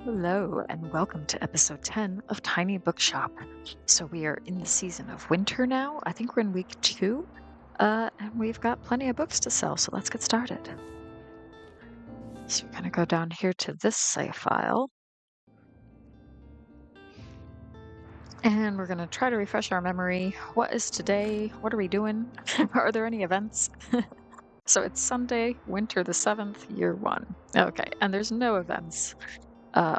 Hello, and welcome to episode 10 of Tiny Bookshop. So, we are in the season of winter now. I think we're in week 2, and we've got plenty of books to sell, so let's get started. So, we're going to go down here to this save file, and we're going to try to refresh our memory. What is today? What are we doing? Are there any events? So, it's Sunday, winter the 7th, year 1. Okay, and there's no events.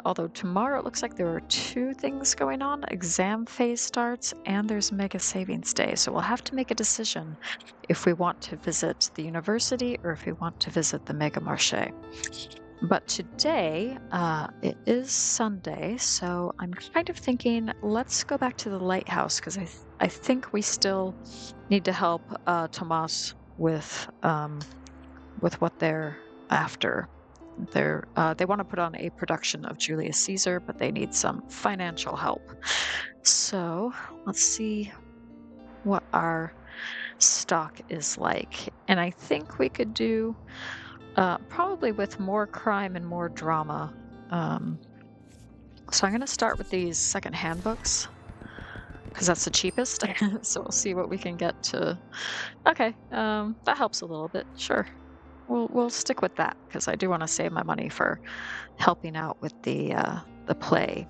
Although tomorrow it looks like there are 2 things going on. Exam phase starts and there's Mega Savings Day. So we'll have to make a decision if we want to visit the university or if we want to visit the Mega Marché. But today, it is Sunday, so I'm kind of thinking let's go back to the lighthouse because I think we still need to help Tomasz with what they're after. They want to put on a production of Julius Caesar, but they need some financial help. So let's see what our stock is like. And I think we could do probably with more crime and more drama. So I'm going to start with these second-hand books because that's the cheapest. So we'll see what we can get to. Okay, that helps a little bit. Sure. We'll stick with that because I do want to save my money for helping out with the play.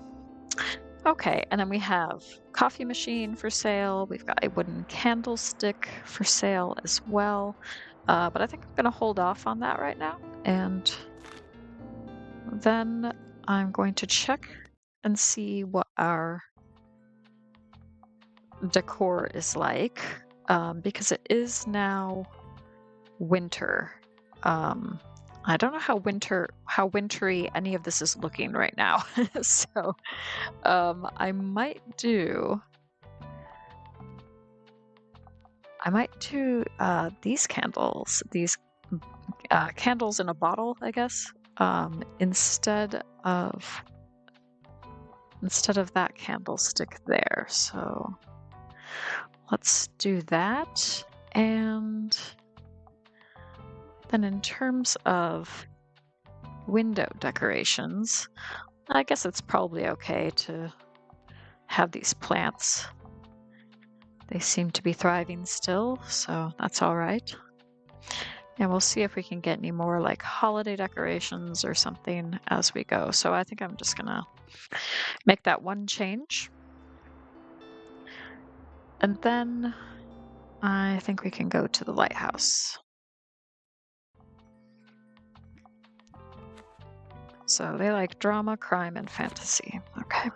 Okay, and then we have coffee machine for sale. We've got a wooden candlestick for sale as well. But I think I'm going to hold off on that right now. And then I'm going to check and see what our decor is like because it is now winter. I don't know how wintry any of this is looking right now. So I might do these candles, candles in a bottle, I guess, instead of that candlestick there. So let's do that. And then in terms of window decorations, I guess it's probably okay to have these plants. They seem to be thriving still, so that's all right. And we'll see if we can get any more like holiday decorations or something as we go. So I think I'm just gonna make that one change. And then I think we can go to the lighthouse. So they like drama, crime, and fantasy. Okay.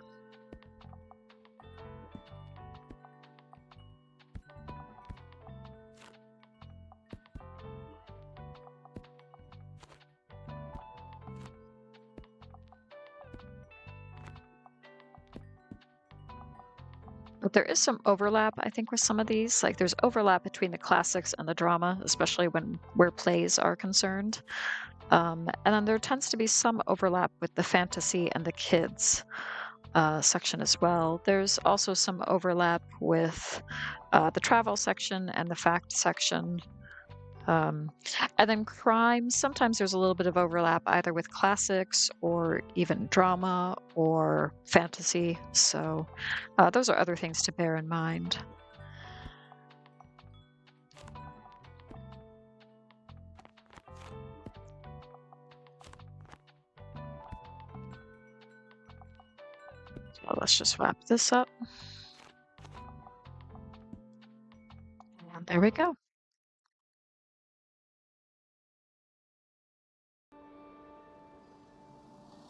But there is some overlap, I think, with some of these. Like there's overlap between the classics and the drama, especially where plays are concerned. And then there tends to be some overlap with the fantasy and the kids section as well. There's also some overlap with the travel section and the fact section. And then crime, sometimes there's a little bit of overlap either with classics or even drama or fantasy. So those are other things to bear in mind. So let's just wrap this up. And there we go.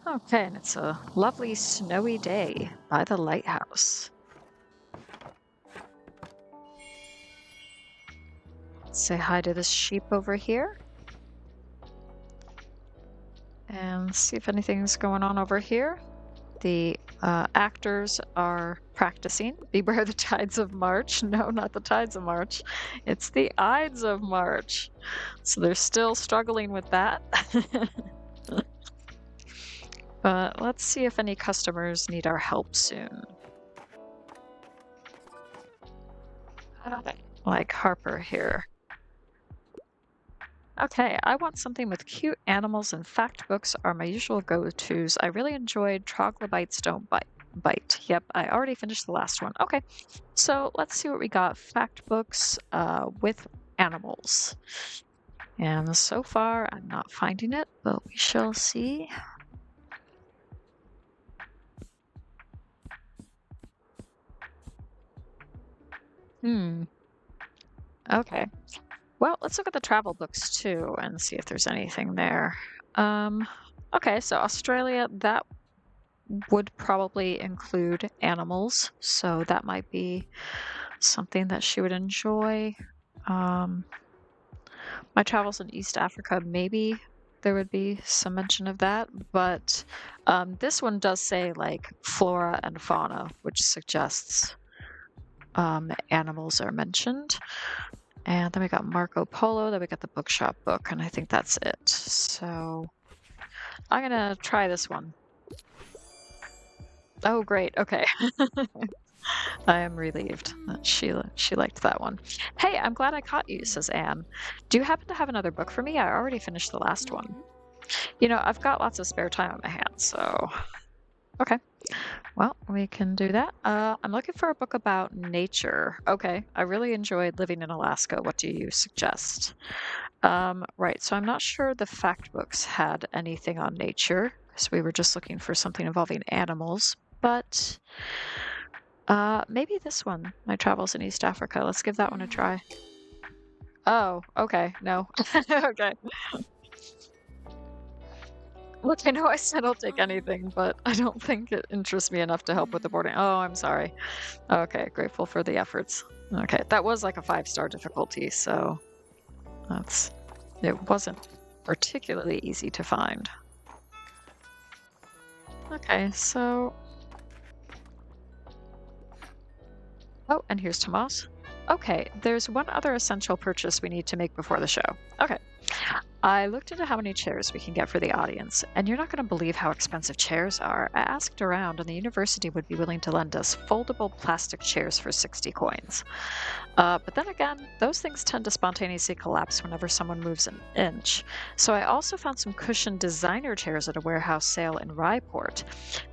Okay, and it's a lovely snowy day by the lighthouse. Let's say hi to this sheep over here. And see if anything's going on over here. The actors are practicing. Beware the tides of March. No, not the tides of March. It's the Ides of March. So they're still struggling with that. But let's see if any customers need our help soon. Like Harper here. Okay, I want something with cute animals and fact books are my usual go-tos. I really enjoyed Troglodytes Don't Bite. Yep, I already finished the last one. Okay, so let's see what we got. Fact books with animals. And so far, I'm not finding it, but we shall see. Hmm, okay. Well, let's look at the travel books too and see if there's anything there. Um, okay, so Australia, that would probably include animals, so that might be something that she would enjoy. Um, my travels in East Africa, maybe there would be some mention of that, but this one does say like flora and fauna, which suggests animals are mentioned. And then we got Marco Polo, then we got the bookshop book, and I think that's it. So I'm gonna try this one. Oh, great. Okay. I am relieved that she liked that one. Hey, I'm glad I caught you, says Anne. Do you happen to have another book for me? I already finished the last one. You know, I've got lots of spare time on my hands, so okay. Well, we can do that. I'm looking for a book about nature. Okay, I really enjoyed living in Alaska. What do you suggest? Right, so I'm not sure the fact books had anything on nature, because we were just looking for something involving animals, but maybe this one, My Travels in East Africa. Let's give that one a try. Oh, okay, no. Okay. Look, I know I said I'll take anything, but I don't think it interests me enough to help with the boarding. Oh, I'm sorry. Okay, grateful for the efforts. Okay, that was like a 5-star difficulty, so that's it wasn't particularly easy to find. Okay, so oh, and here's Tomasz. Okay, there's one other essential purchase we need to make before the show. Okay. I looked into how many chairs we can get for the audience, and you're not going to believe how expensive chairs are. I asked around, and the university would be willing to lend us foldable plastic chairs for 60 coins. But then again, those things tend to spontaneously collapse whenever someone moves an inch. So I also found some cushioned designer chairs at a warehouse sale in Ryeport.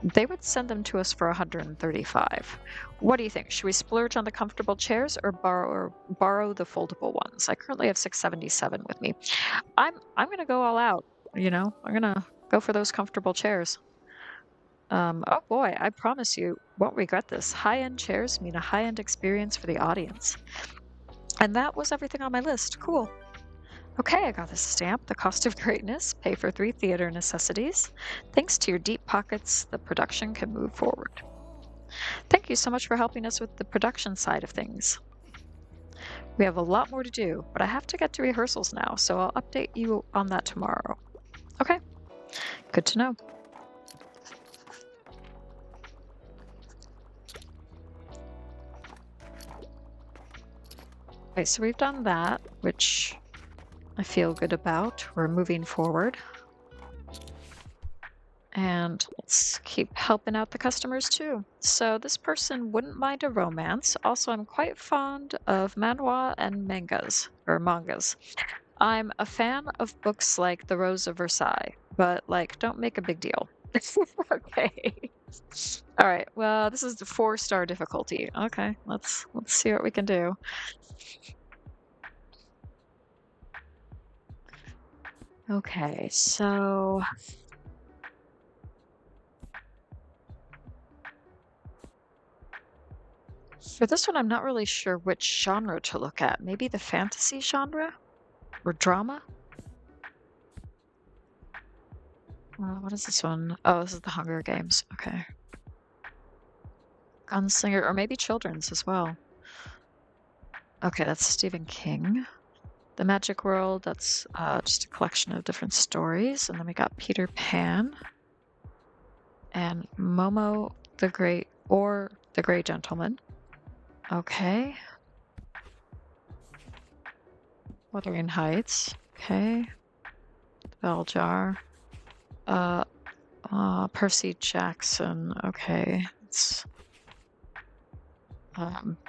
They would send them to us for 135. What do you think? Should we splurge on the comfortable chairs or borrow the foldable ones? I currently have 677 with me. I'm gonna go all out. I'm gonna go for those comfortable chairs. Oh boy, I promise you won't regret this. High-end chairs mean a high-end experience for the audience. And that was everything on my list. Cool. Okay, I got this stamp. The cost of greatness. Pay for 3 theater necessities. Thanks to your deep pockets, the production can move forward. Thank you so much for helping us with the production side of things. We have a lot more to do, but I have to get to rehearsals now, so I'll update you on that tomorrow. Okay, good to know. Okay, so we've done that, which I feel good about. We're moving forward. And let's keep helping out the customers too. So this person wouldn't mind a romance. Also, I'm quite fond of manhwa and mangas. I'm a fan of books like The Rose of Versailles, but like, don't make a big deal. Okay. All right. Well, this is the 4-star difficulty. Okay, let's see what we can do. Okay, so for this one, I'm not really sure which genre to look at. Maybe the fantasy genre or drama? What is this one? Oh, this is the Hunger Games. Okay. Gunslinger, or maybe children's as well. Okay, that's Stephen King. The Magic World, that's just a collection of different stories. And then we got Peter Pan and Momo the Great, or the Grey Gentleman. Okay. Wuthering Heights. Okay. The Bell Jar. Percy Jackson. Okay. It's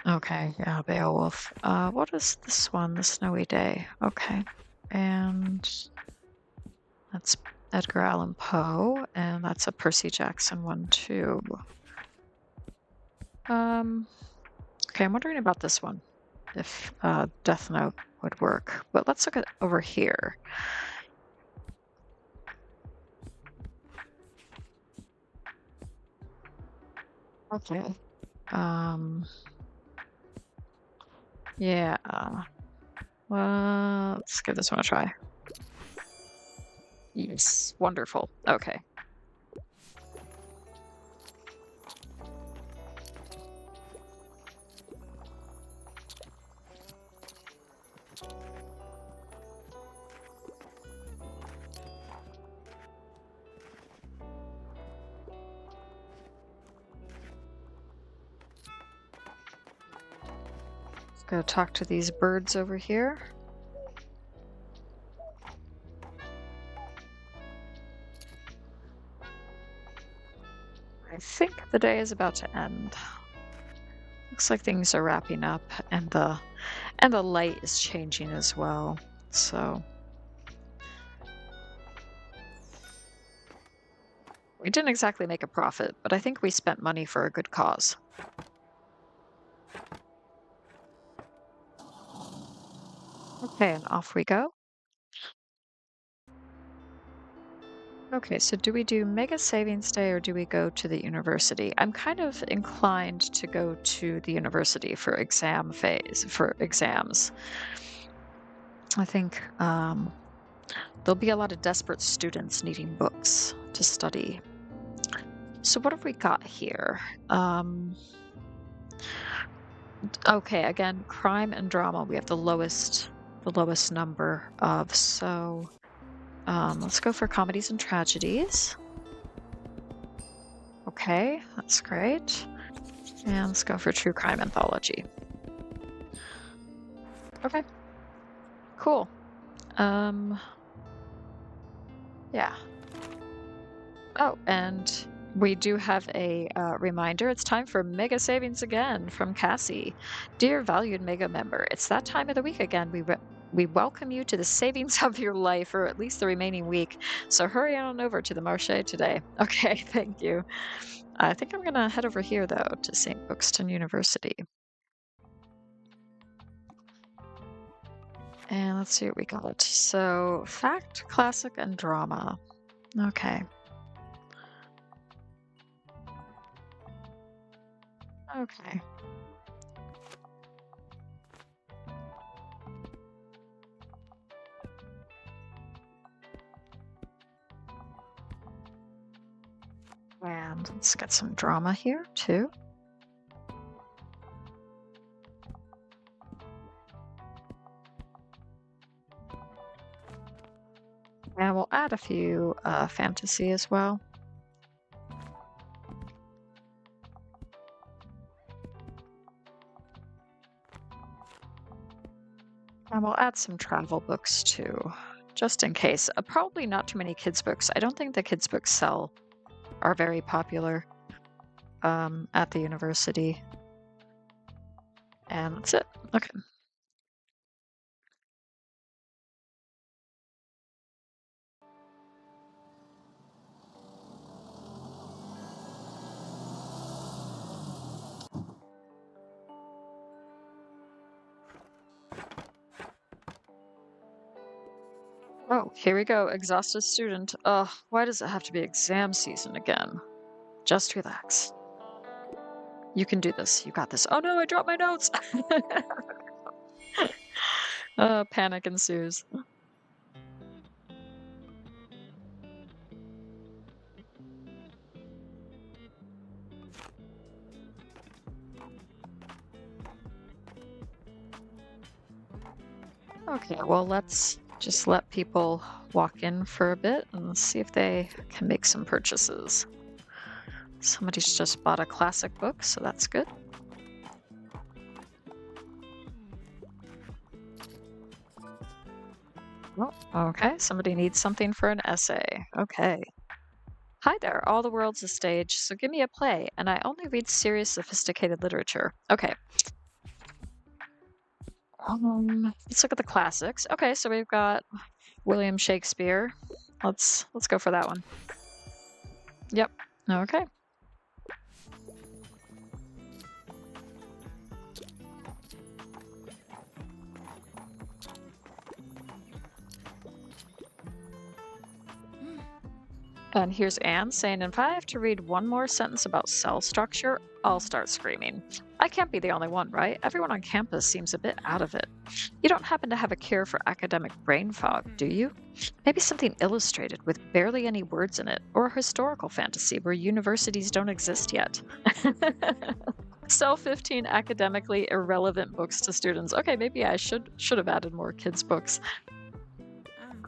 okay, yeah, Beowulf. What is this one? The Snowy Day. Okay. And that's Edgar Allan Poe, and that's a Percy Jackson one too. Okay, I'm wondering about this one, if Death Note would work. But let's look at over here. Okay. Yeah. Well, let's give this one a try. Yes, wonderful. Okay. Let's go talk to these birds over here. I think the day is about to end. Looks like things are wrapping up, and the light is changing as well. So we didn't exactly make a profit, but I think we spent money for a good cause. Okay, and off we go. Okay, so do we do Mega Savings Day or do we go to the university? I'm kind of inclined to go to the university for for exams. I think there'll be a lot of desperate students needing books to study. So what have we got here? Okay, again, crime and drama. We have the lowest number of. So let's go for comedies and tragedies. Okay, that's great. And let's go for true crime anthology. Okay, cool. Yeah. Oh, and we do have a reminder. It's time for Mega Savings again from Cassie. Dear valued Mega member, it's that time of the week again. We welcome you to the savings of your life, or at least the remaining week. So hurry on over to the marché today. Okay, thank you. I think I'm going to head over here, though, to St. Buxton University. And let's see what we got. So, fact, classic, and drama. Okay. Okay. And let's get some drama here, too. And we'll add a few fantasy as well. And we'll add some travel books too, just in case. Probably not too many kids' books. I don't think the kids' books are very popular at the university. And that's it. Okay. Oh, here we go. Exhausted student. Ugh, why does it have to be exam season again? Just relax. You can do this. You got this. Oh no, I dropped my notes. Panic ensues. Okay, well, let's just let people walk in for a bit and see if they can make some purchases. Somebody's just bought a classic book, so that's good. Oh, okay, somebody needs something for an essay. Okay. Hi there, all the world's a stage, so give me a play, and I only read serious, sophisticated literature. Okay. Let's look at the classics. Okay, so we've got William Shakespeare. Let's go for that one. Yep. Okay. And here's Anne saying, if I have to read one more sentence about cell structure, I'll start screaming. I can't be the only one, right? Everyone on campus seems a bit out of it. You don't happen to have a cure for academic brain fog, do you? Maybe something illustrated with barely any words in it, or a historical fantasy where universities don't exist yet. Sell 15 academically irrelevant books to students. Okay, maybe I should have added more kids' books.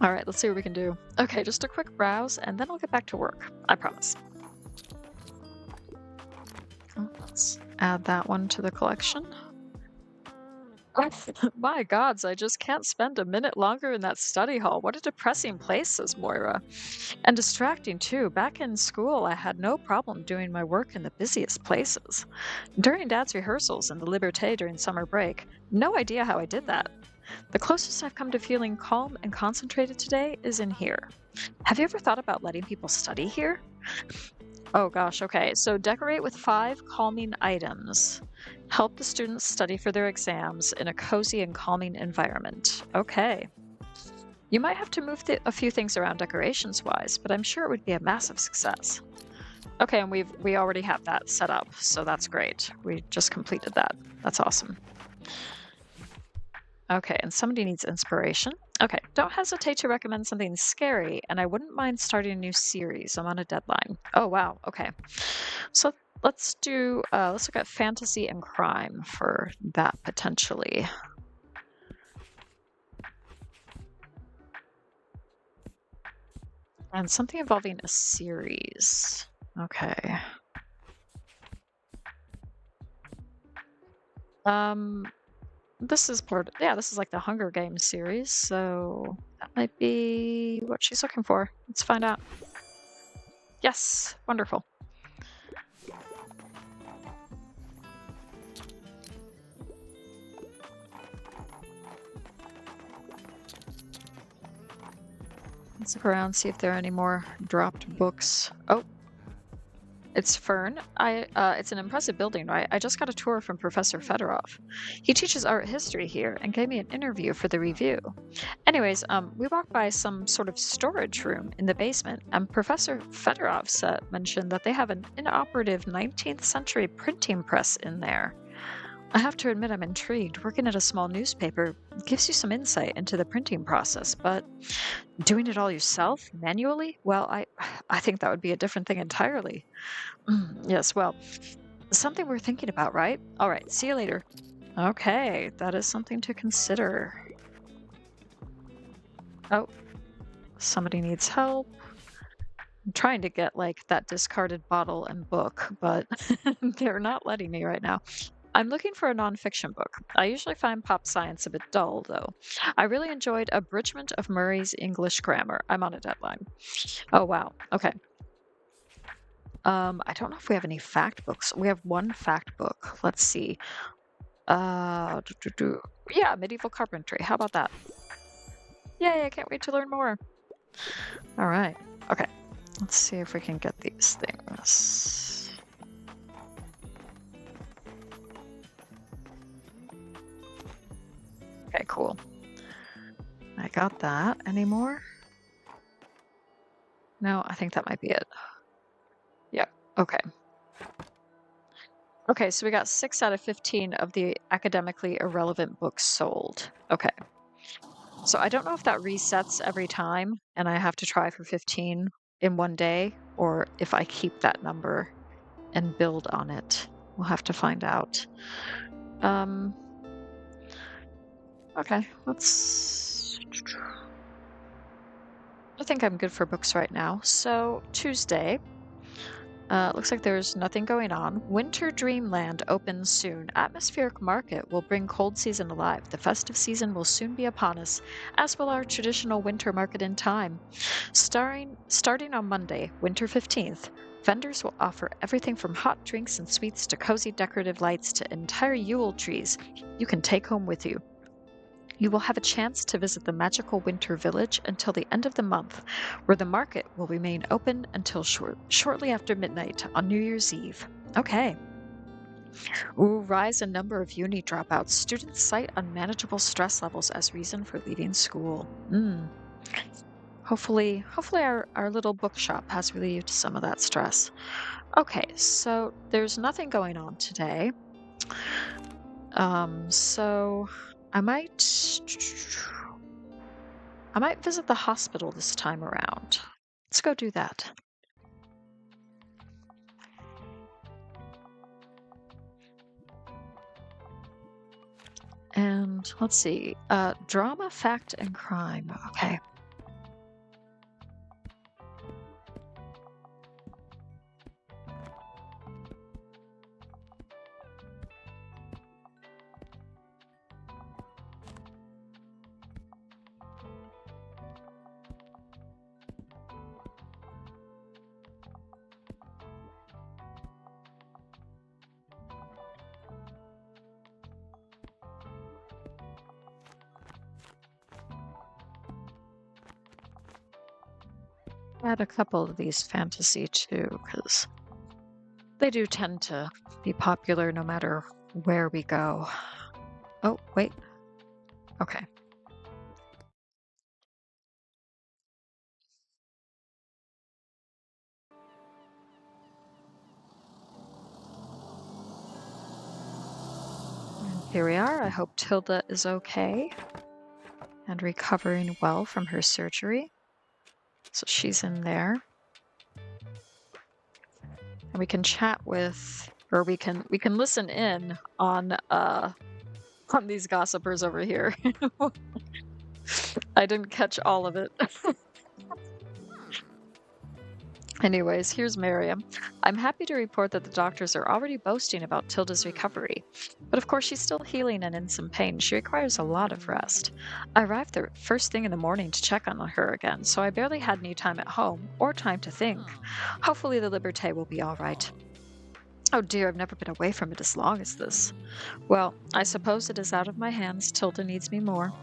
All right, let's see what we can do. Okay, just a quick browse, and then I'll get back to work. I promise. Let's add that one to the collection. My gods, I just can't spend a minute longer in that study hall. What a depressing place, says Moira. And distracting, too. Back in school, I had no problem doing my work in the busiest places. During Dad's rehearsals and the Liberté during summer break, no idea how I did that. The closest I've come to feeling calm and concentrated today is in here. Have you ever thought about letting people study here? Oh gosh, okay. So decorate with 5 calming items. Help the students study for their exams in a cozy and calming environment. Okay. You might have to move a few things around decorations-wise, but I'm sure it would be a massive success. Okay, and we already have that set up, so that's great. We just completed that. That's awesome. Okay, and somebody needs inspiration. Okay, don't hesitate to recommend something scary, and I wouldn't mind starting a new series. I'm on a deadline. Oh, wow. Okay. So let's look at fantasy and crime for that potentially. And something involving a series. Okay. This is this is like the Hunger Games series, so that might be what she's looking for. Let's find out. Yes, wonderful. Let's look around, see if there are any more dropped books. Oh, it's Fern. It's an impressive building, right? I just got a tour from Professor Fedorov. He teaches art history here and gave me an interview for the review. Anyways, we walked by some sort of storage room in the basement, and Professor Fedorov mentioned that they have an inoperative 19th century printing press in there. I have to admit I'm intrigued. Working at a small newspaper gives you some insight into the printing process, but doing it all yourself, manually? Well, I think that would be a different thing entirely. Yes, well, something we're thinking about, right? All right, see you later. Okay, that is something to consider. Oh, somebody needs help. I'm trying to get like that discarded bottle and book, but they're not letting me right now. I'm looking for a nonfiction book. I usually find pop science a bit dull, though. I really enjoyed Abridgment of Murray's English Grammar. I'm on a deadline. Oh, wow. Okay. I don't know if we have any fact books. We have one fact book. Let's see. Yeah, medieval carpentry. How about that? Yay, I can't wait to learn more. All right. Okay. Let's see if we can get these things. Okay, cool. I got that. Any more? No, I think that might be it. Yeah, okay. Okay, so we got 6 out of 15 of the academically irrelevant books sold. Okay. So I don't know if that resets every time and I have to try for 15 in one day, or if I keep that number and build on it. We'll have to find out. Okay, I think I'm good for books right now. So, Tuesday. Looks like there's nothing going on. Winter Dreamland opens soon. Atmospheric Market will bring cold season alive. The festive season will soon be upon us, as will our traditional winter market in time. Starting on Monday, winter 15th, vendors will offer everything from hot drinks and sweets to cozy decorative lights to entire Yule trees you can take home with you. You will have a chance to visit the magical winter village until the end of the month, where the market will remain open until shortly after midnight on New Year's Eve. Okay. Ooh, rise in number of uni dropouts. Students cite unmanageable stress levels as reason for leaving school. Hopefully our little bookshop has relieved some of that stress. Okay, so there's nothing going on today. So I might visit the hospital this time around. Let's go do that. And let's see, drama, fact, and crime. Okay. Add a couple of these fantasy too, because they do tend to be popular no matter where we go. Oh, wait. Okay. And here we are. I hope Tilde is okay and recovering well from her surgery. So she's in there. And we can chat with, or we can listen in on these gossipers over here. I didn't catch all of it. Anyways, here's Miriam. I'm happy to report that the doctors are already boasting about Tilda's recovery. But of course, she's still healing and in some pain. She requires a lot of rest. I arrived the first thing in the morning to check on her again, so I barely had any time at home or time to think. Hopefully the Liberté will be all right. Oh dear, I've never been away from it as long as this. Well, I suppose it is out of my hands. Tilda needs me more.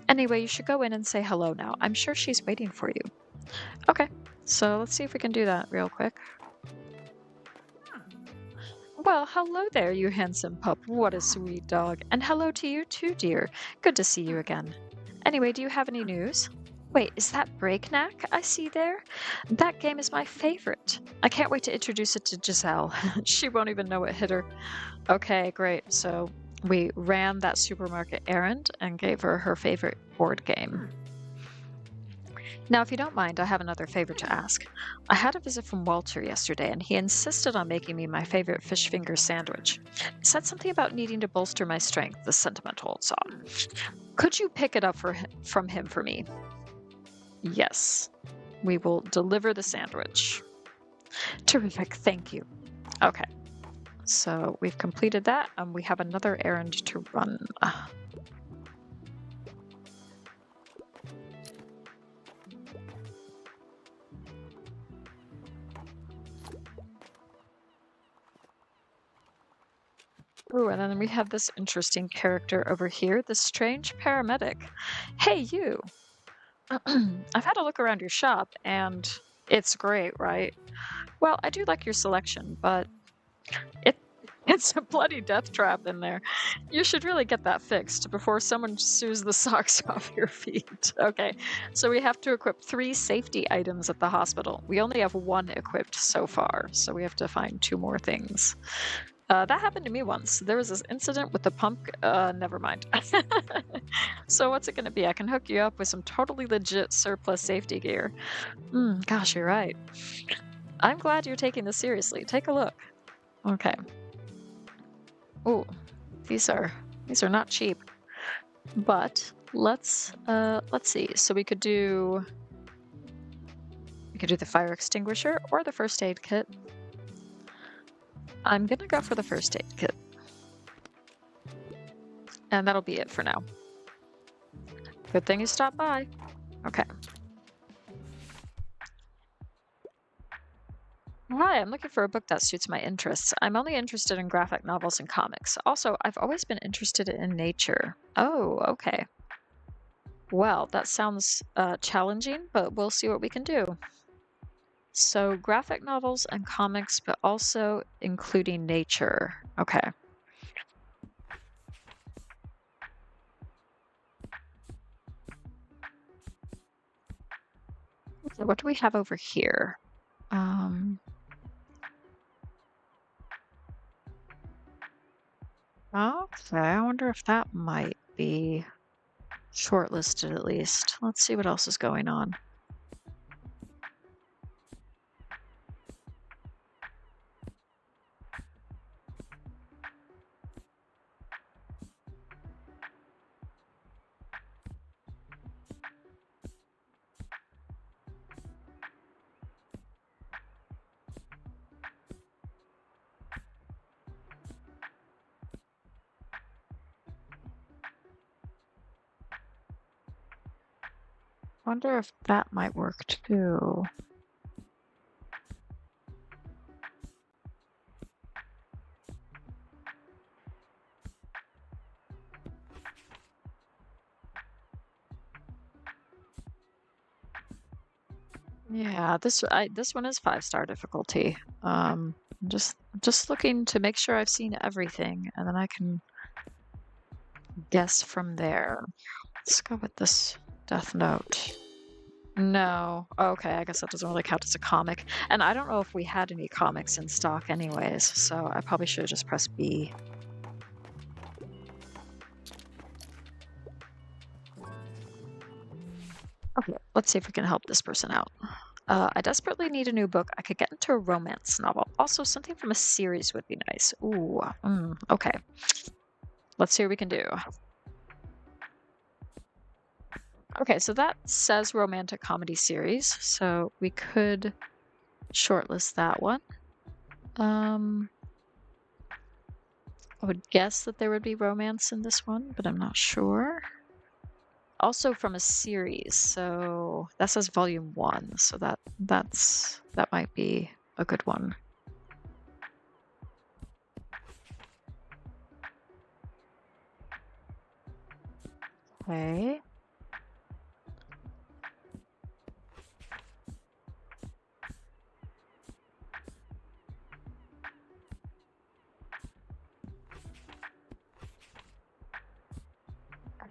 Anyway, you should go in and say hello now. I'm sure she's waiting for you. Okay, so let's see if we can do that real quick. Well, hello there, you handsome pup. What a sweet dog. And hello to you too, dear. Good to see you again. Anyway, do you have any news? Wait, is that Breakneck I see there? That game is my favorite. I can't wait to introduce it to Giselle. She won't even know what hit her. Okay, great. So we ran that supermarket errand and gave her her favorite board game. Now, if you don't mind, I have another favor to ask. I had a visit from Walter yesterday, and he insisted on making me my favorite fish finger sandwich. He said something about needing to bolster my strength, the sentimental old song. Could you pick it up from him for me? Yes, we will deliver the sandwich. Terrific, thank you. Okay, so we've completed that, and we have another errand to run. Ooh, and then we have this interesting character over here, the strange paramedic. Hey, you! I've had a look around your shop, and it's great, right? Well, I do like your selection, but it it's a bloody death trap in there. You should really get that fixed before someone sews the socks off your feet. Okay, so we have to equip 3 safety items at the hospital. We only have 1 equipped so far, so we have to find 2 more things. That happened to me once. There was this incident with the pump. Never mind. So what's it going to be? I can hook you up with some totally legit surplus safety gear. Gosh, you're right. I'm glad you're taking this seriously. Take a look. Okay. Oh, these are not cheap. But let's see. So we could do the fire extinguisher or the first aid kit. I'm gonna go for the first aid kit. And that'll be it for now. Good thing you stopped by. Okay. Hi, I'm looking for a book that suits my interests. I'm only interested in graphic novels and comics. Also, I've always been interested in nature. Oh, okay. Well, that sounds challenging, but we'll see what we can do. So, graphic novels and comics, but also including nature. Okay. So what do we have over here? Um, okay, I wonder if that might be shortlisted at least. Let's see what else is going on. Wonder if that might work too. Yeah, this one is 5-star difficulty. Just looking to make sure I've seen everything, and then I can guess from there. Let's go with this Death Note. No. Okay, I guess that doesn't really count as a comic. And I don't know if we had any comics in stock anyways, so I probably should have just pressed B. Okay, let's see if we can help this person out. I desperately need a new book. I could get into a romance novel. Also, something from a series would be nice. Ooh, okay. Let's see what we can do. Okay, so that says romantic comedy series, so we could shortlist that one. I would guess that there would be romance in this one, but I'm not sure. Also from a series, so that says volume 1, so that might be a good one. Okay.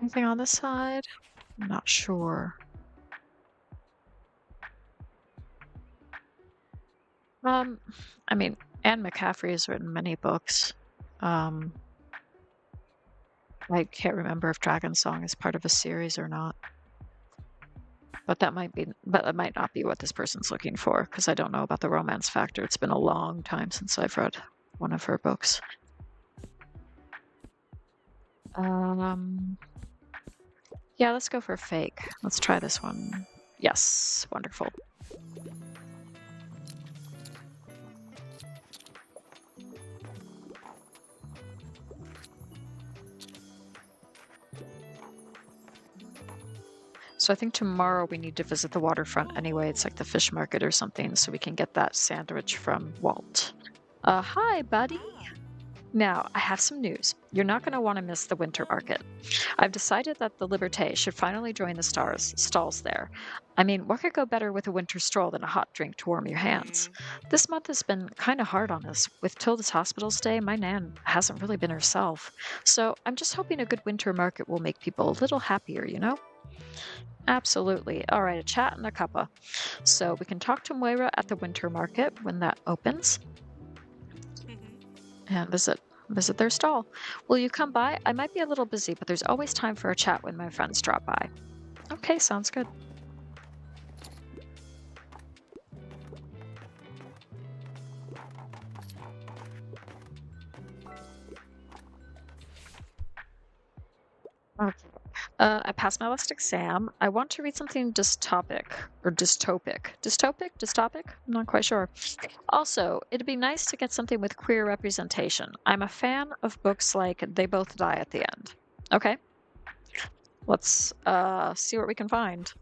Anything on this side? I'm not sure. Um, I mean, Anne McCaffrey has written many books. Um, I can't remember if Dragon Song is part of a series or not. But that might not be what this person's looking for, because I don't know about the romance factor. It's been a long time since I've read one of her books. Yeah, let's go for fake. Let's try this one. Yes, wonderful. So I think tomorrow we need to visit the waterfront anyway. It's like the fish market or something, so we can get that sandwich from Walt. Hi, buddy. Now, I have some news. You're not going to want to miss the winter market. I've decided that the Liberté should finally join the stalls there. I mean, what could go better with a winter stroll than a hot drink to warm your hands? This month has been kind of hard on us. With Tilda's hospital stay, my nan hasn't really been herself. So I'm just hoping a good winter market will make people a little happier, you know? Absolutely. All right, a chat and a cuppa. So we can talk to Moira at the winter market when that opens and visit their stall. Will you come by? I might be a little busy, but there's always time for a chat when my friends drop by. Okay, sounds good. Okay. I passed my last exam. I want to read something dystopic or dystopic. Dystopic? Dystopic? I'm not quite sure. Also, it'd be nice to get something with queer representation. I'm a fan of books like They Both Die at the End. Okay. Let's see what we can find.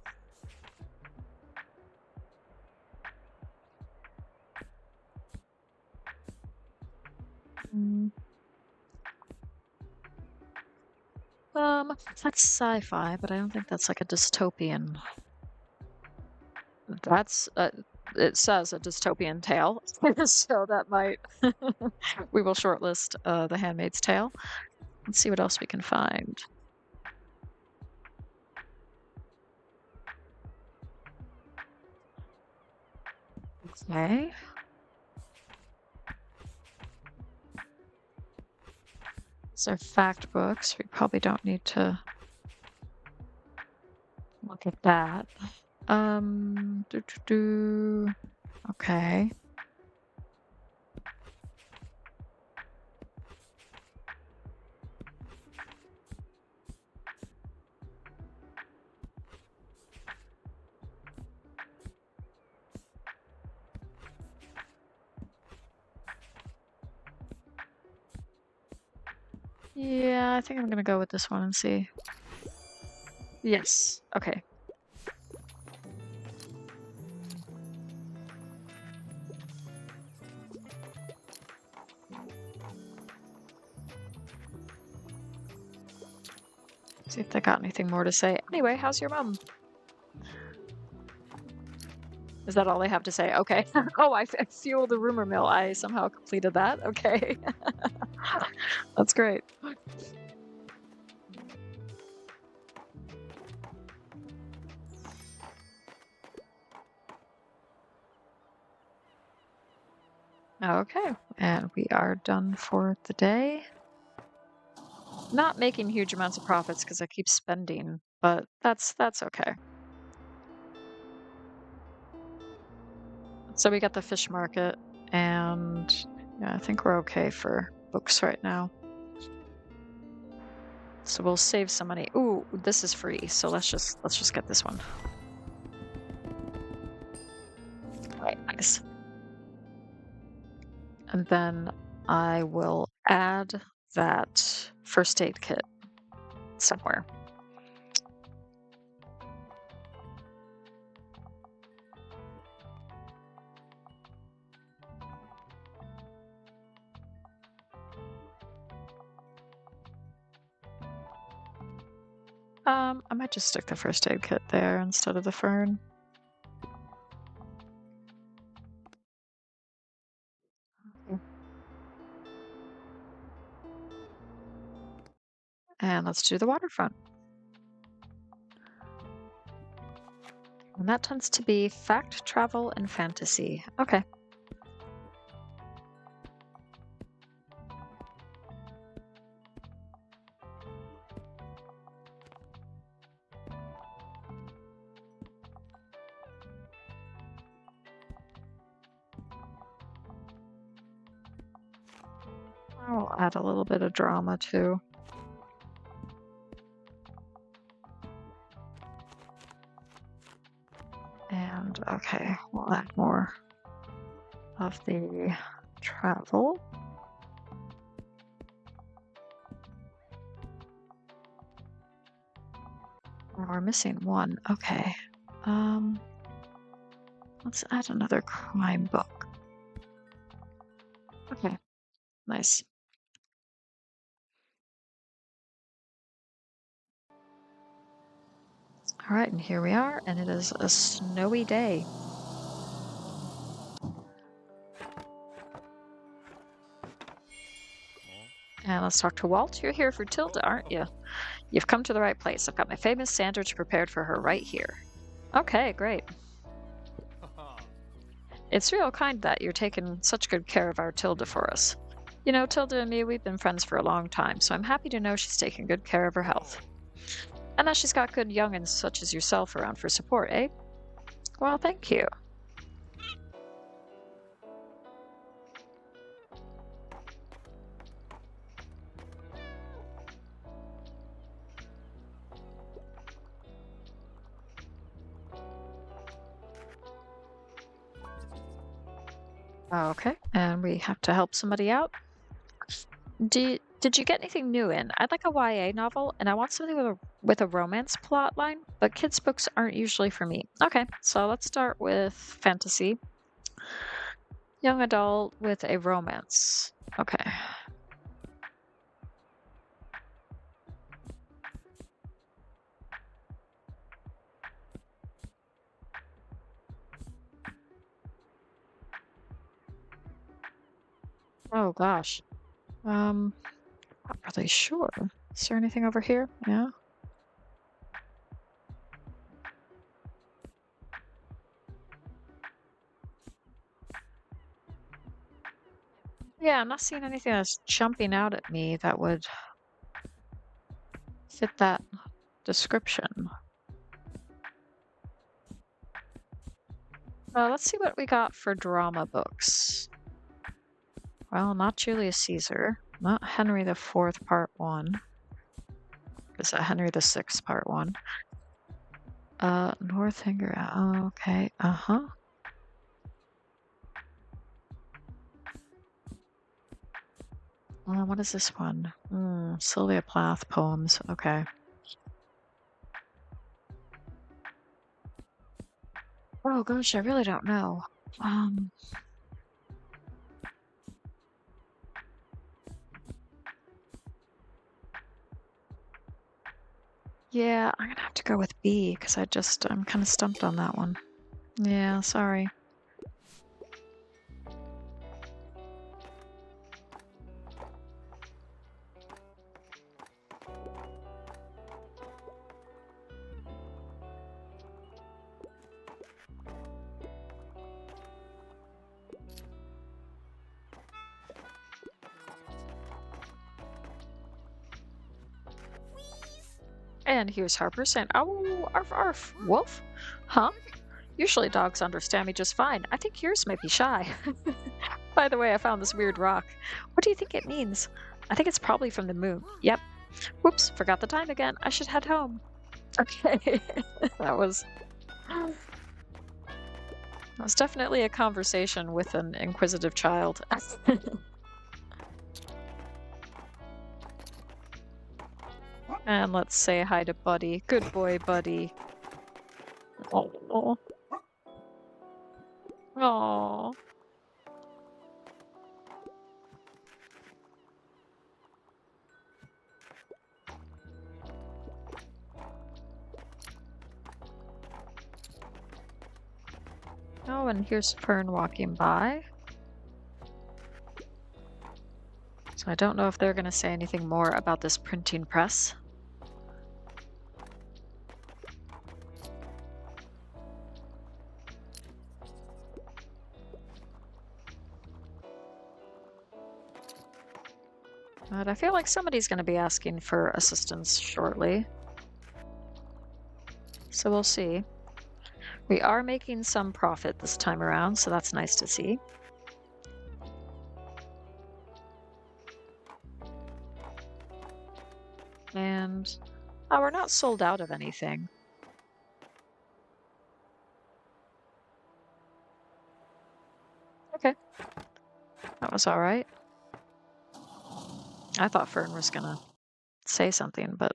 Mm. That's sci-fi, but I don't think that's like a dystopian. That's it says a dystopian tale, so that might. We will shortlist The Handmaid's Tale. Let's see what else we can find. Okay. These are fact books. We probably don't need to look at that. Okay. Yeah, I think I'm gonna go with this one and see. Yes. Okay. See if they got anything more to say. Anyway, how's your mom? Is that all they have to say? Okay. Oh, I fueled the rumor mill. I somehow completed that. Okay. That's great. Okay. And we are done for the day. Not making huge amounts of profits because I keep spending, but that's okay. So we got the fish market, and yeah, I think we're okay for books right now. So we'll save some money. Ooh, this is free, so let's just get this one. Right, nice. And then I will add that first aid kit somewhere. I might just stick the first aid kit there instead of the fern. And let's do the waterfront. And that tends to be fact, travel, and fantasy. Okay. I'll add a little bit of drama too. And okay, we'll add more of the travel. Oh, we're missing one. Okay. Let's add another crime book. Okay, nice. All right, and here we are, and it is a snowy day. And let's talk to Walt. You're here for Tilde, aren't you? You've come to the right place. I've got my famous sandwich prepared for her right here. Okay, great. It's real kind that you're taking such good care of our Tilde for us. You know, Tilde and me, we've been friends for a long time, so I'm happy to know she's taking good care of her health. And that she's got good young'uns such as yourself around for support, eh? Well, thank you. Okay, and we have to help somebody out. Did you get anything new in? I'd like a YA novel, and I want something with a romance plot line, but kids' books aren't usually for me. Okay, so let's start with fantasy. Young adult with a romance. Okay. Oh gosh. Um, Not really sure. Is there anything over here? Yeah. Yeah, I'm not seeing anything that's jumping out at me that would fit that description. Let's see what we got for drama books. Well, not Julius Caesar, not Henry the Fourth Part 1. Is that Henry the Sixth Part 1? Northanger. Oh, okay. Uh-huh. What is this one? Sylvia Plath poems. Okay. Oh gosh, I really don't know. Um, yeah, I'm gonna have to go with B because I'm kind of stumped on that one. Yeah, sorry. And here's Harper saying, "Oh, arf arf, wolf? Huh? Usually dogs understand me just fine. I think yours may be shy." By the way, I found this weird rock. What do you think it means? I think it's probably from the moon. Yep. Whoops, forgot the time again. I should head home. Okay. that was that was definitely a conversation with an inquisitive child. And let's say hi to Buddy. Good boy, Buddy. Oh. Oh. Oh, and here's Fern walking by. So I don't know if they're going to say anything more about this printing press. But I feel like somebody's going to be asking for assistance shortly. So we'll see. We are making some profit this time around, so that's nice to see. And we're not sold out of anything. Okay, that was all right. I thought Fern was going to say something, but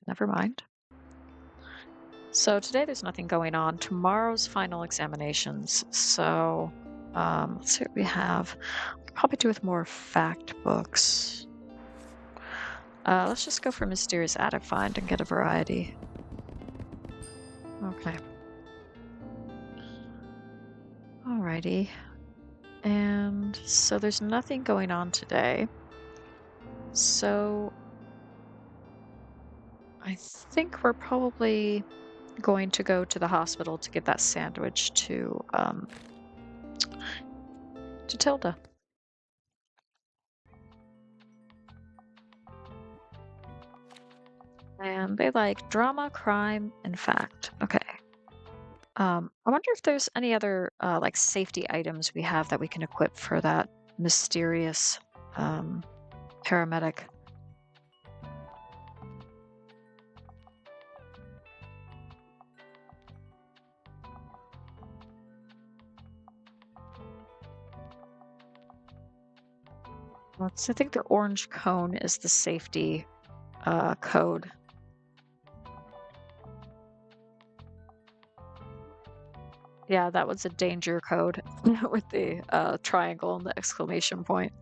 never mind. So today there's nothing going on. Tomorrow's final examinations. So let's see what we have. Probably do with more fact books. Let's just go for Mysterious Attic Find and get a variety. Okay. Alrighty. And so there's nothing going on today. So I think we're probably going to go to the hospital to give that sandwich to Tilde. And they like drama, crime, and fact. Okay. I wonder if there's any other like safety items we have that we can equip for that mysterious paramedic. I think the orange cone is the safety code. Yeah, that was a danger code with the triangle and the exclamation point.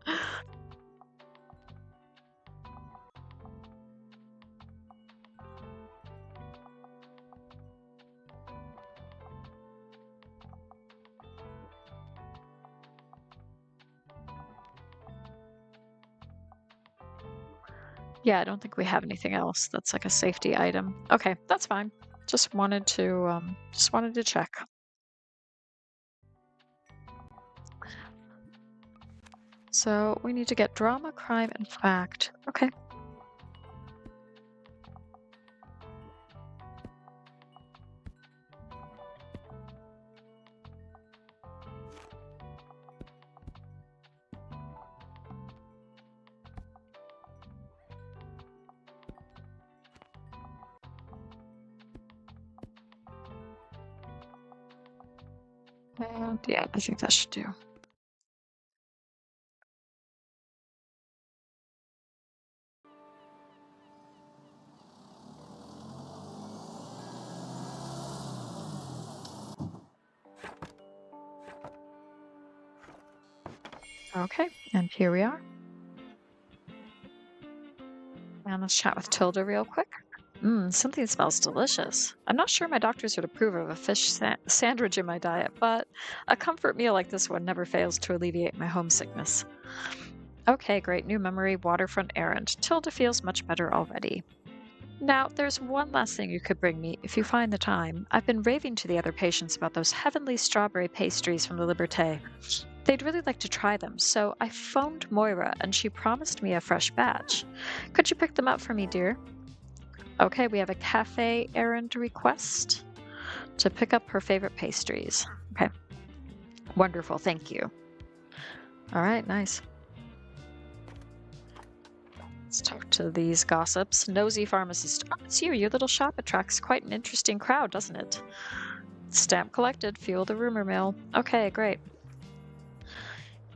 Yeah, I don't think we have anything else that's like a safety item. Okay, that's fine. Just wanted to check. So we need to get drama, crime, and fact. Okay. And yeah, I think that should do. Okay, and here we are. And let's chat with Tilde real quick. Something smells delicious. I'm not sure my doctors would approve of a fish sandwich in my diet, but a comfort meal like this one never fails to alleviate my homesickness. Okay, great. New memory, waterfront errand. Tilda feels much better already. Now, there's one last thing you could bring me if you find the time. I've been raving to the other patients about those heavenly strawberry pastries from the Liberté. They'd really like to try them, so I phoned Moira and she promised me a fresh batch. Could you pick them up for me, dear? Okay, we have a cafe errand request to pick up her favorite pastries. Okay, wonderful. Thank you. All right, nice. Let's talk to these gossips. Nosy pharmacist. Oh, it's you. Your little shop attracts quite an interesting crowd, doesn't it? Stamp collected. Fuel the rumor mill. Okay, great.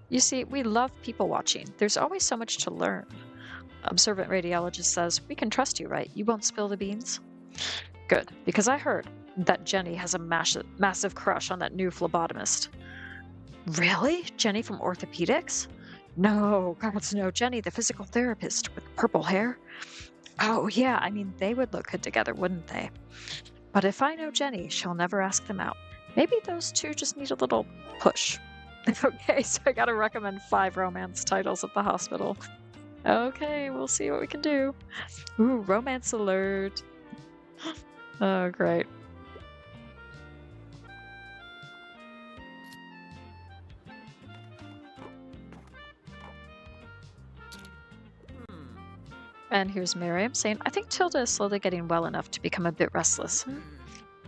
You see, we love people watching. There's always so much to learn. Observant radiologist says, we can trust you, right? You won't spill the beans? Good, because I heard that Jenny has a massive crush on that new phlebotomist. Really? Jenny from orthopedics? No, gods no. Jenny, the physical therapist with purple hair. Oh, yeah, I mean, they would look good together, wouldn't they? But if I know Jenny, she'll never ask them out. Maybe those two just need a little push. Okay, so I gotta recommend 5 romance titles at the hospital. Okay, we'll see what we can do. Ooh, romance alert. Oh, great. And here's Miriam saying, I think Tilda is slowly getting well enough to become a bit restless.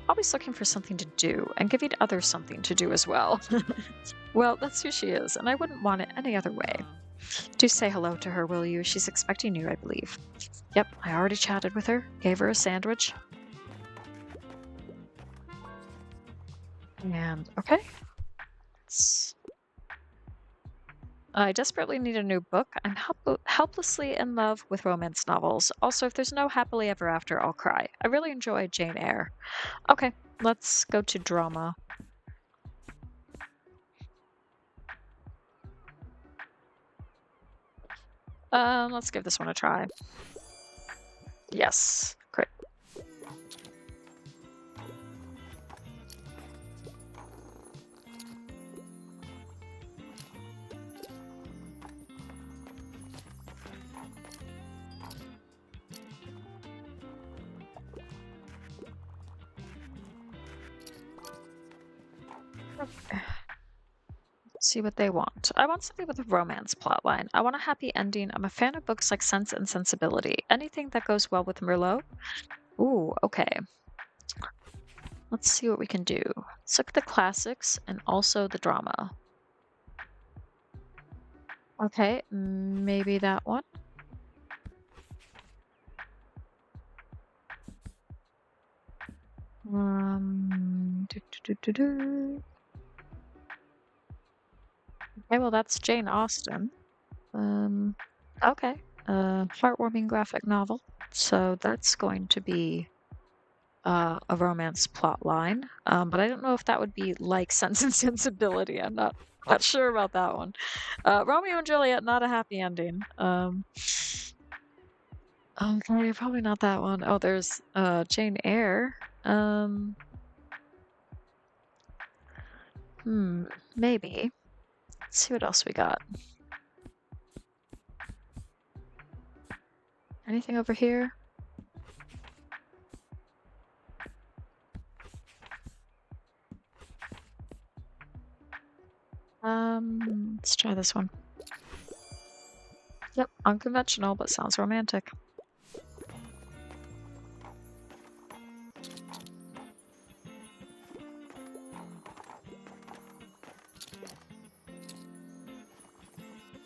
Always looking for something to do and giving others something to do as well. Well, that's who she is, and I wouldn't want it any other way. Do say hello to her, will you? She's expecting you, I believe. Yep, I already chatted with her, gave her a sandwich. And okay. I desperately need a new book. I'm helplessly in love with romance novels. Also, if there's no happily ever after, I'll cry. I really enjoy Jane Eyre. Okay, let's go to drama. Let's give this one a try. Yes, great. See what they want. I want something with a romance plotline. I want a happy ending. I'm a fan of books like Sense and Sensibility. Anything that goes well with Merlot? Ooh, okay. Let's see what we can do. Let's look at the classics and also the drama. Okay, maybe that one. Do, do, do, do, do. Okay, well, that's Jane Austen. Okay, heartwarming graphic novel. So that's going to be a romance plot line. But I don't know if that would be like Sense and Sensibility. I'm not sure about that one. Romeo and Juliet, not a happy ending. Okay, probably not that one. Oh, there's Jane Eyre. Maybe. Let's see what else we got. Anything over here? Let's try this one. Yep, unconventional, but sounds romantic.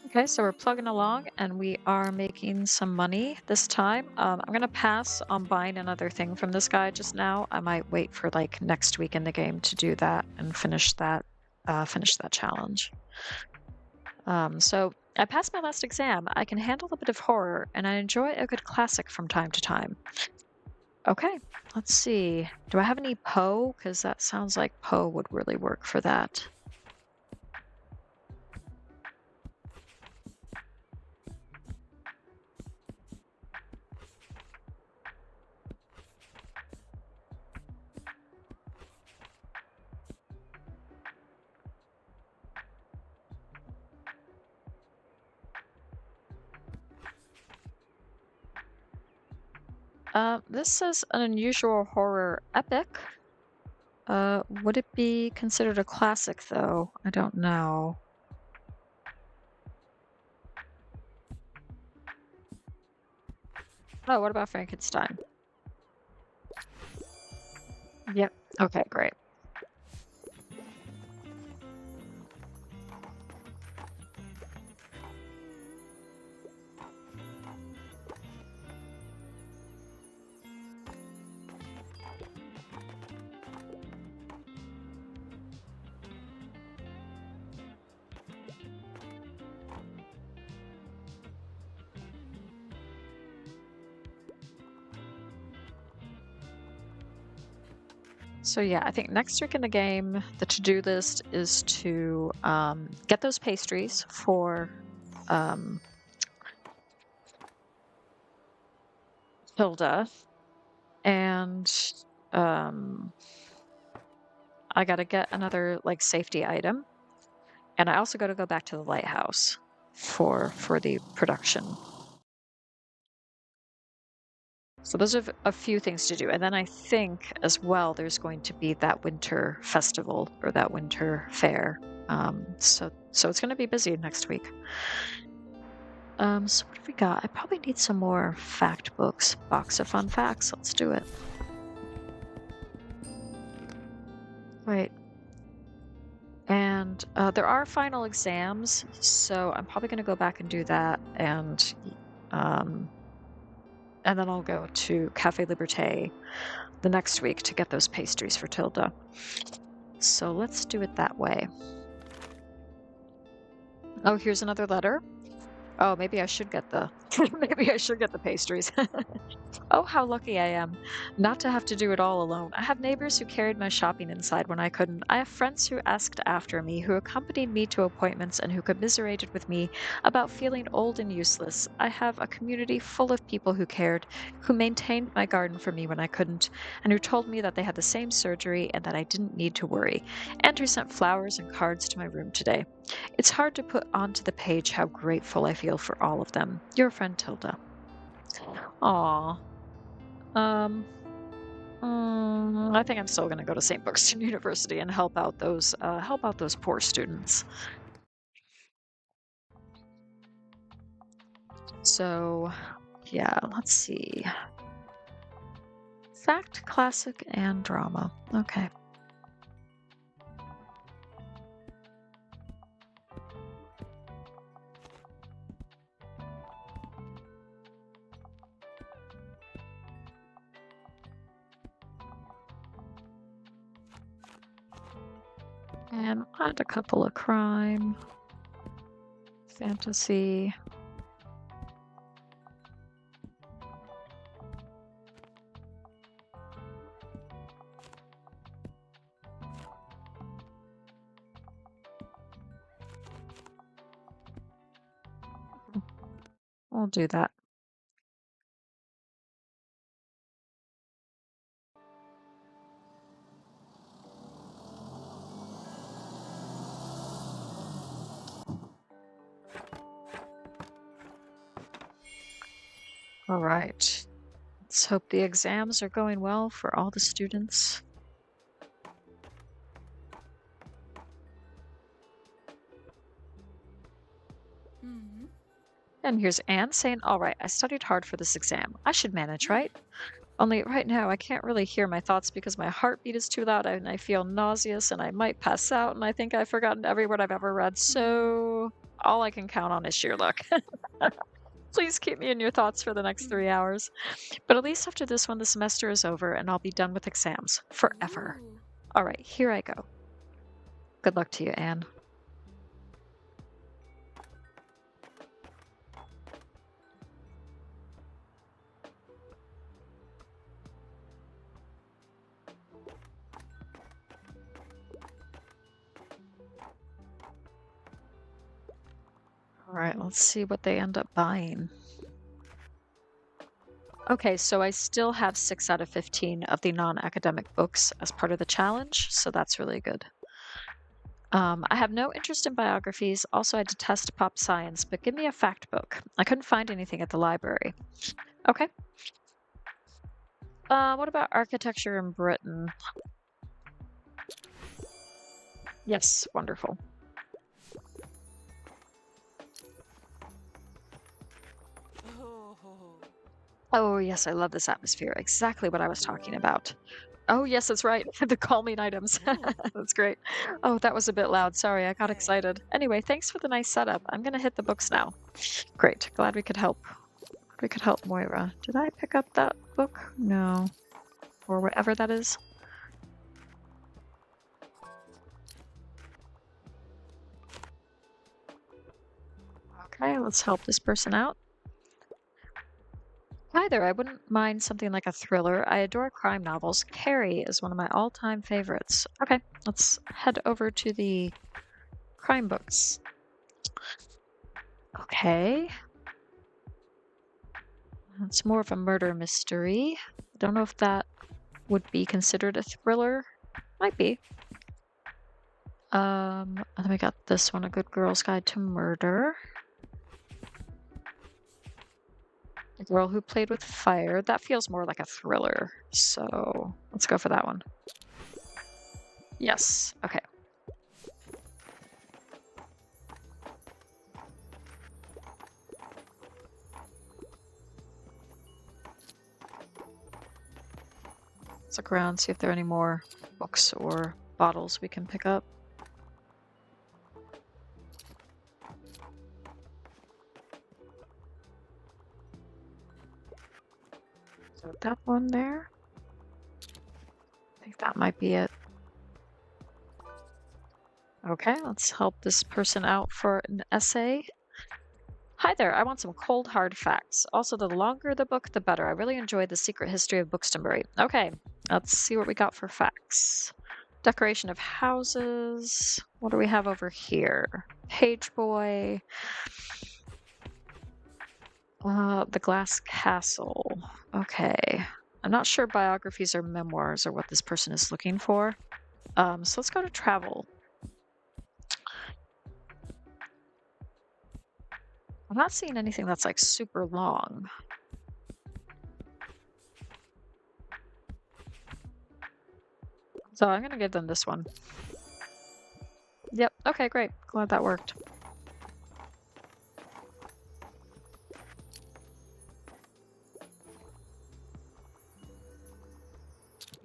Okay, so we're plugging along and we are making some money this time. I'm gonna pass on buying another thing from this guy just now. I might wait for like next week in the game to do that and finish that challenge. So I passed my last exam. I can handle a bit of horror and I enjoy a good classic from time to time. Okay, let's see. Do I have any Poe? Because that sounds like Poe would really work for that. This says an unusual horror epic. Would it be considered a classic though? I don't know. Oh, what about Frankenstein? Yep. Okay, great. So yeah, I think next week in the game, the to-do list is to get those pastries for um, Hilda, and um, I gotta get another like safety item, and I also gotta go back to the lighthouse for the production. So those are a few things to do. And then I think as well, there's going to be that winter festival or that winter fair. So it's going to be busy next week. So what have we got? I probably need some more fact books. Box of fun facts. Let's do it. Right. And there are final exams, so I'm probably going to go back and do that, um, and then I'll go to Cafe Liberté the next week to get those pastries for Tilde. So let's do it that way. Oh, here's another letter. Oh, maybe I should get the maybe I should get the pastries. Oh, how lucky I am not to have to do it all alone. I have neighbors who carried my shopping inside when I couldn't. I have friends who asked after me, who accompanied me to appointments, and who commiserated with me about feeling old and useless. I have a community full of people who cared, who maintained my garden for me when I couldn't, and who told me that they had the same surgery and that I didn't need to worry, and who sent flowers and cards to my room today. It's hard to put onto the page how grateful I feel for all of them. Your friend Tilde. Aw. Um, I think I'm still going to go to St. Buxton University and help out those poor students. So, yeah, let's see. Fact, classic, and drama. Okay. And add a couple of crime, fantasy. I'll do that. All right. Let's hope the exams are going well for all the students. Mhm. And here's Anne saying, all right, I studied hard for this exam. I should manage, Mm. right? Only right now I can't really hear my thoughts because my heartbeat is too loud and I feel nauseous and I might pass out and I think I've forgotten every word I've ever read. Mm. So all I can count on is sheer luck. Please keep me in your thoughts for the next Mm. 3 hours. But at least after this one, the semester is over and I'll be done with exams forever. Ooh. All right, here I go. Good luck to you, Anne. All right, let's see what they end up buying. Okay, so I still have 6 out of 15 of the non-academic books as part of the challenge, so that's really good. I have no interest in biographies. Also, I detest pop science, but give me a fact book. I couldn't find anything at the library. Okay. What about architecture in Britain? Yes, wonderful. Oh. Oh, yes, I love this atmosphere. Exactly what I was talking about. Oh, yes, that's right. The calming items. Ooh. That's great. Oh, that was a bit loud. Sorry, I got Hey. excited. Anyway, thanks for the nice setup. I'm gonna hit the books now. Great. Glad we could help. We could help Moira. Did I pick up that book? No. Or whatever that is. Okay, let's help this person out. Hi there, I wouldn't mind something like a thriller. I adore crime novels. Carrie is one of my all-time favorites. Okay, let's head over to the crime books. Okay, it's more of a murder mystery. Don't know if that would be considered a thriller. Might be. And then we got this one, A Good Girl's Guide to Murder. The Girl Who Played with Fire. That feels more like a thriller. So let's go for that one. Yes. Okay. Let's look around, see if there are any more books or bottles we can pick up. So that one there. I think that might be it. Okay, let's help this person out for an essay. Hi there, I want some cold hard facts. Also, the longer the book, the better. I really enjoyed The Secret History of Bookstonbury. Okay, let's see what we got for facts. Decoration of houses. What do we have over here? Page Boy. The Glass Castle. Okay. I'm not sure biographies or memoirs are what this person is looking for. So let's go to travel. I'm not seeing anything that's like super long. So I'm gonna give them this one. Yep, okay, great. Glad that worked.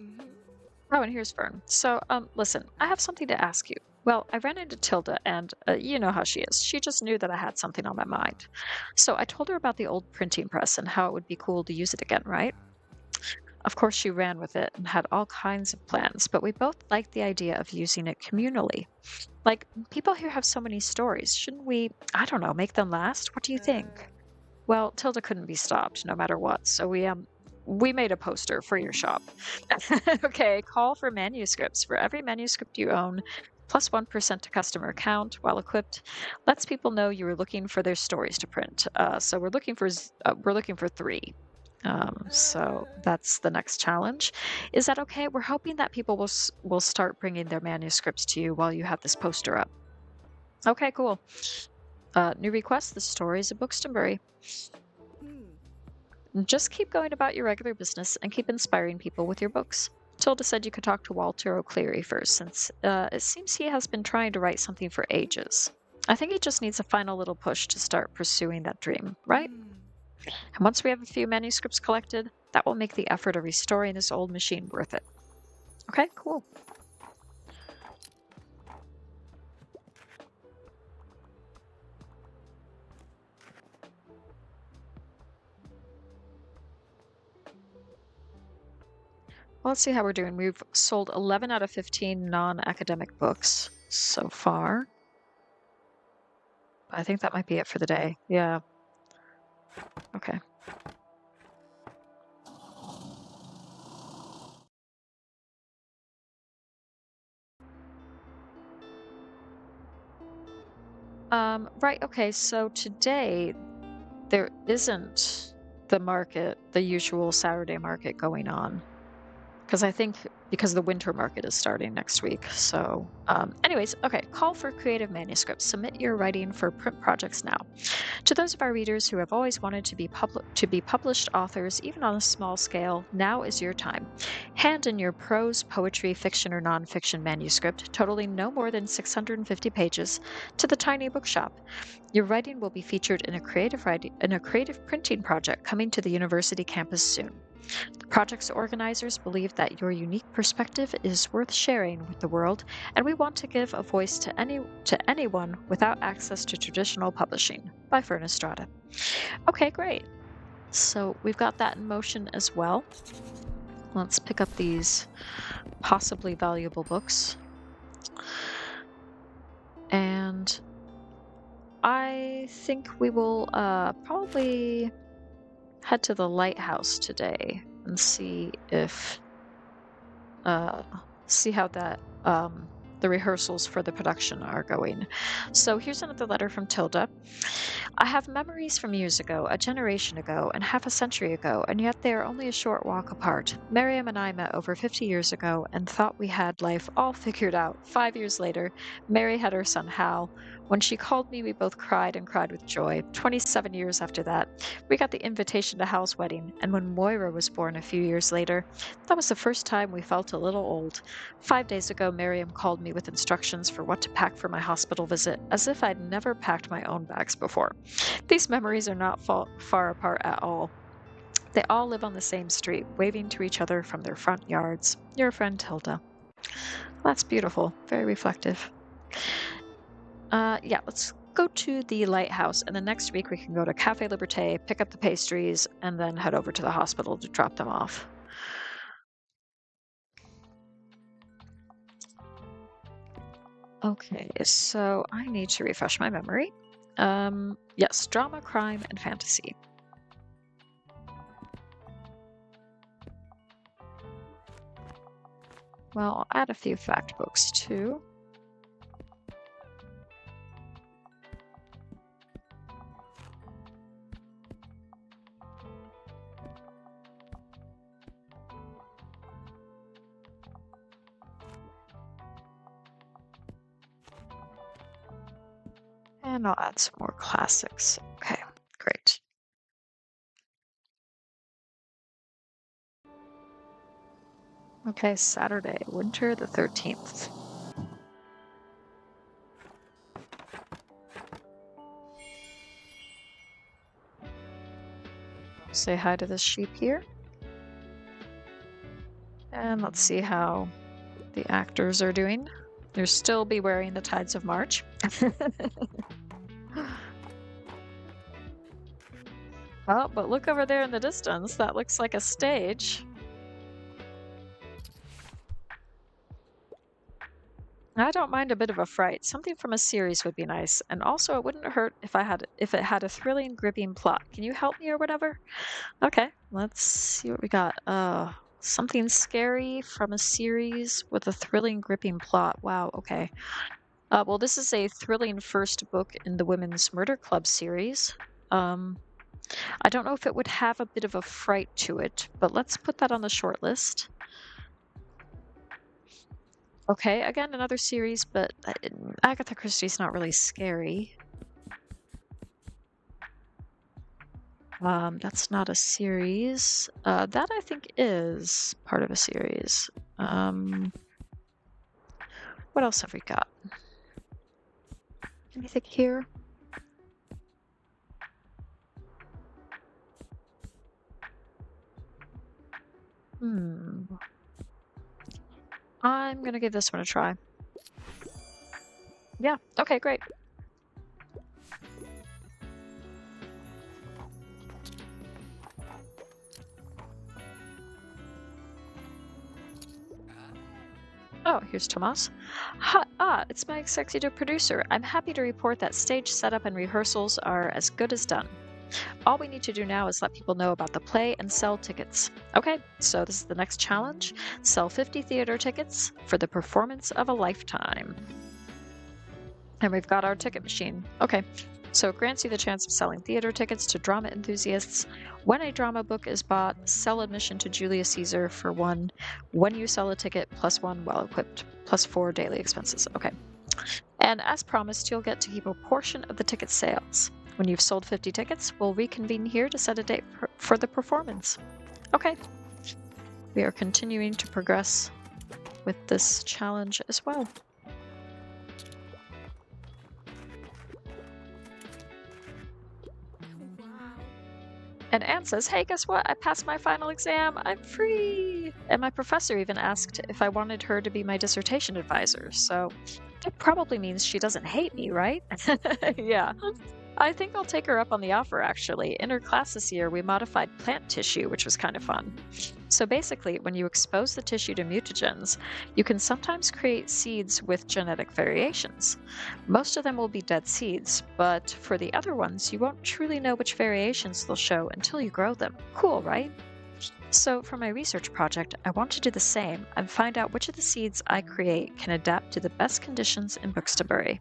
Mhm. Oh, and here's Fern. So, listen, I have something to ask you. Well, I ran into Tilda, and you know how she is. She just knew that I had something on my mind. So I told her about the old printing press and how it would be cool to use it again, right? Of course, she ran with it and had all kinds of plans, but we both liked the idea of using it communally. Like, people here have so many stories. Shouldn't we, I don't know, make them last? What do you think? Uh. Well, Tilda couldn't be stopped no matter what, so we made a poster for your shop. Okay, call for manuscripts. For every manuscript you own, plus 1% to customer account while equipped, lets people know you are looking for their stories to print. So we're looking for 3. So that's the next challenge. Is that okay? We're hoping that people will start bringing their manuscripts to you while you have this poster up. Okay, cool. New request: The Stories of Bookstonbury. Hmm. Just keep going about your regular business and keep inspiring people with your books. Tilda said you could talk to Walter O'Cleary first, since it seems he has been trying to write something for ages. I think he just needs a final little push to start pursuing that dream, right? Mm. And once we have a few manuscripts collected, that will make the effort of restoring this old machine worth it. Okay, cool. Well, let's see how we're doing. We've sold 11 out of 15 non-academic books so far. I think that might be it for the day. Yeah. Okay. Right, okay, so today there isn't the market, the usual Saturday market going on. Because I think because the winter market is starting next week. So, anyways, okay, call for creative manuscripts. Submit your writing for print projects now. To those of our readers who have always wanted to be published authors, even on a small scale, now is your time. Hand in your prose, poetry, fiction, or nonfiction manuscript, totaling no more than 650 pages, to the Tiny Bookshop. Your writing will be featured in a creative printing project coming to the university campus soon. The project's organizers believe that your unique perspective is worth sharing with the world, and we want to give a voice to anyone without access to traditional publishing. By Furnace Strata. Okay, great. So we've got that in motion as well. Let's pick up these possibly valuable books. And I think we will probably head to the lighthouse today and see if see how that the rehearsals for the production are going. So here's another letter from Tilda. I have memories from years ago, a generation ago, and half a century ago, and yet they are only a short walk apart. Miriam and I met over 50 years ago and thought we had life all figured out. 5 years later, Mary had her son Hal. When she called me, we both cried and cried with joy. 27 years after that, we got the invitation to Hal's wedding, and when Moira was born a few years later, that was the first time we felt a little old. 5 days ago, Miriam called me with instructions for what to pack for my hospital visit, as if I'd never packed my own bags before. These memories are not far apart at all. They all live on the same street, waving to each other from their front yards. Your friend Tilda. That's beautiful. Very reflective. Yeah, let's go to the lighthouse, and then next week we can go to Cafe Liberté, pick up the pastries, and then head over to the hospital to drop them off. Okay, so I need to refresh my memory. Yes, drama, crime, and fantasy. Well, I'll add a few fact books too. And I'll add some more classics. Okay, great. Okay, Saturday, winter the 13th. Say hi to this sheep here. And let's see how the actors are doing. They'll still be wearing the Tides of March. Oh, but look over there in the distance. That looks like a stage. I don't mind a bit of a fright. Something from a series would be nice, and also it wouldn't hurt if it had a thrilling, gripping plot. Can you help me or whatever? Okay, let's see what we got. Something scary from a series with a thrilling, gripping plot. Wow. Okay. Well, this is a thrilling first book in the Women's Murder Club series. I don't know if it would have a bit of a fright to it, but let's put that on the short list. Okay, again, another series, but Agatha Christie's not really scary. That's not a series. That I think is part of a series. What else have we got? Anything here? I'm gonna give this one a try. Yeah, okay, great. Oh, here's Tomasz. It's my executive producer. I'm happy to report that stage setup and rehearsals are as good as done. All we need to do now is let people know about the play and sell tickets. Okay, so this is the next challenge. Sell 50 theater tickets for the performance of a lifetime. And we've got our ticket machine. Okay, so it grants you the chance of selling theater tickets to drama enthusiasts. When a drama book is bought, sell admission to Julius Caesar for one. When you sell a ticket, +1 well equipped, +4 daily expenses. Okay. And as promised, you'll get to keep a portion of the ticket sales. When you've sold 50 tickets, we'll reconvene here to set a date for the performance. Okay. We are continuing to progress with this challenge as well. And Anne says, hey, guess what? I passed my final exam. I'm free. And my professor even asked if I wanted her to be my dissertation advisor. So it probably means she doesn't hate me, right? Yeah. I think I'll take her up on the offer, actually. In her class this year, we modified plant tissue, which was kind of fun. So basically, when you expose the tissue to mutagens, you can sometimes create seeds with genetic variations. Most of them will be dead seeds, but for the other ones, you won't truly know which variations they'll show until you grow them. Cool, right? So for my research project, I want to do the same and find out which of the seeds I create can adapt to the best conditions in Buxtonbury.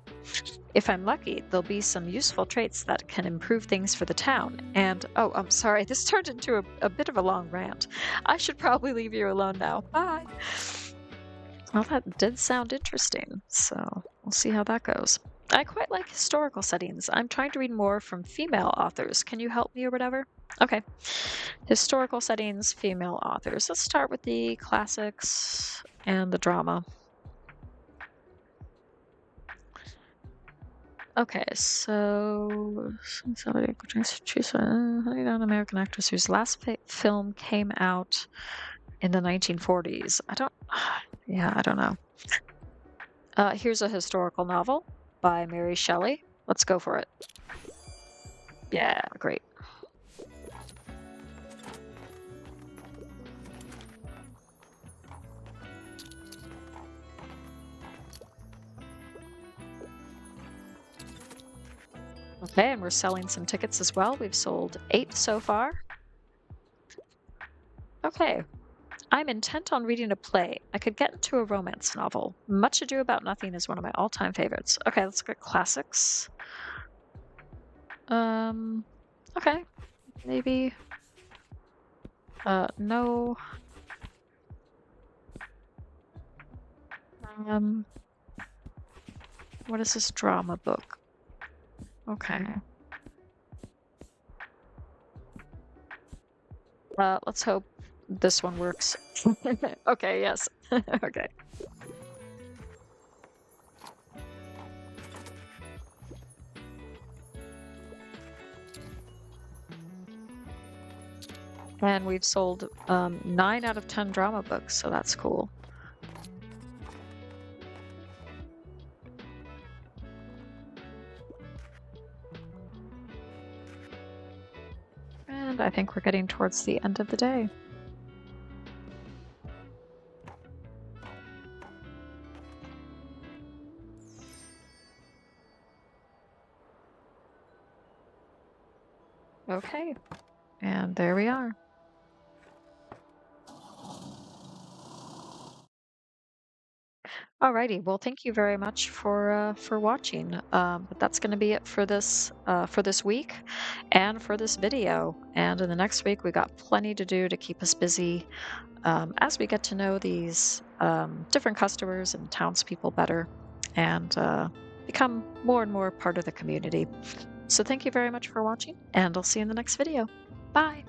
If I'm lucky, there'll be some useful traits that can improve things for the town. And, oh, I'm sorry, this turned into a bit of a long rant. I should probably leave you alone now. Bye! Well, that did sound interesting, so we'll see how that goes. I quite like historical settings. I'm trying to read more from female authors. Can you help me or whatever? Okay. Historical settings, female authors. Let's start with the classics and the drama. Okay, so somebody choose an American actress whose last film came out in the 1940s. I don't know. Here's a historical novel by Mary Shelley. Let's go for it. Yeah, great. Okay, and we're selling some tickets as well. We've sold 8 so far. Okay. I'm intent on reading a play. I could get into a romance novel. Much Ado About Nothing is one of my all-time favorites. Okay, let's go classics. Okay. Maybe. No. What is this drama book? Okay. Let's hope this one works. Okay, yes. Okay. And we've sold 9 out of 10 drama books, so that's cool. And I think we're getting towards the end of the day. Okay, and there we are. Alrighty, well, thank you very much for watching. But that's going to be it for this week, and for this video. And in the next week, we got plenty to do to keep us busy as we get to know these different customers and townspeople better, and become more and more part of the community. So thank you very much for watching, and I'll see you in the next video. Bye!